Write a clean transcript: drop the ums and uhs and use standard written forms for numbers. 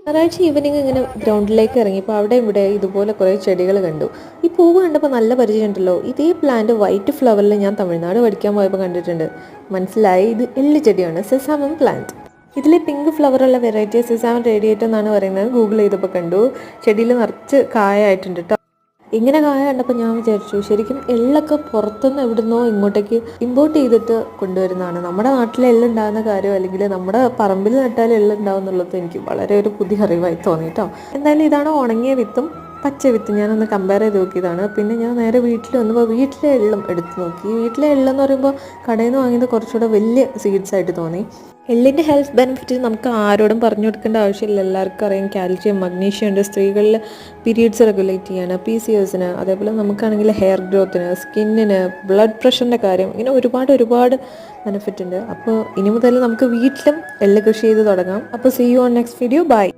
ഞായറാഴ്ച ഈവനിങ് ഇങ്ങനെ ഗ്രൗണ്ടിലേക്ക് ഇറങ്ങിയപ്പോൾ അവിടെ ഇവിടെ ഇതുപോലെ കുറേ ചെടികൾ കണ്ടു. ഈ പൂവ് കണ്ടപ്പോൾ നല്ല പരിചയമുണ്ടല്ലോ. ഇതേ പ്ലാന്റ് വൈറ്റ് ഫ്ലവറിൽ ഞാൻ തമിഴ്നാട് പഠിക്കാൻ പോയപ്പോൾ കണ്ടിട്ടുണ്ട്. മനസ്സിലായി, ഇത് എള്ളി ചെടിയാണ്, സെസാമം പ്ലാന്റ്. ഇതിൽ പിങ്ക് ഫ്ലവറുള്ള വെറൈറ്റി സെസാമം റേഡിയേറ്റർ എന്നാണ് പറയുന്നത്. ഗൂഗിൾ ചെയ്തപ്പോൾ കണ്ടു. ചെടിയിൽ നിറച്ച് കായായിട്ടുണ്ട് കേട്ടോ. ഇങ്ങനെ കായ കണ്ടപ്പോൾ ഞാൻ വിചാരിച്ചു, ശരിക്കും എള്ളൊക്കെ പുറത്തുനിന്ന് എവിടുന്നോ ഇങ്ങോട്ടേക്ക് ഇമ്പോർട്ട് ചെയ്തിട്ട് കൊണ്ടുവരുന്നതാണ്. നമ്മുടെ നാട്ടിലെ എള്ളുണ്ടാകുന്ന കാര്യം അല്ലെങ്കിൽ നമ്മുടെ പറമ്പിൽ നട്ടാൽ എള്ളുണ്ടാവും എന്നുള്ളത് എനിക്ക് വളരെ ഒരു പുതിയ അറിവായി തോന്നി കേട്ടോ. എന്തായാലും ഇതാണ് ഉണങ്ങിയ വിത്തും പച്ച വിത്തും ഞാനൊന്ന് കമ്പയർ ചെയ്ത് നോക്കിയതാണ്. പിന്നെ ഞാൻ നേരെ വീട്ടിൽ വന്നപ്പോൾ വീട്ടിലെ എള്ളും എടുത്ത് നോക്കി. വീട്ടിലെ എള്ളെന്ന് പറയുമ്പോൾ കടയിൽ നിന്ന് വാങ്ങിയത് കുറച്ചുകൂടെ വലിയ സീഡ്സ് ആയിട്ട് തോന്നി. എള്ളിൻ്റെ ഹെൽത്ത് ബെനിഫിറ്റ് നമുക്ക് ആരോടും പറഞ്ഞു കൊടുക്കേണ്ട ആവശ്യമില്ല. എല്ലാവർക്കും അറിയാം, കാൽഷ്യം മഗ്നീഷ്യം ഉണ്ട്. സ്ത്രീകളിൽ പീരിയഡ്സ് റെഗുലേറ്റ് ചെയ്യാൻ, PCOSന്, അതേപോലെ നമുക്കാണെങ്കിൽ ഹെയർ ഗ്രോത്തിന്, സ്കിന്നിന്, ബ്ലഡ് പ്രഷറിൻ്റെ കാര്യം, ഇങ്ങനെ ഒരുപാട് ബെനിഫിറ്റ് ഉണ്ട്. അപ്പോൾ ഇനി മുതൽ നമുക്ക് വീട്ടിലും എള്ള് കൃഷി ചെയ്ത് തുടങ്ങാം. അപ്പോൾ see you on next video. By.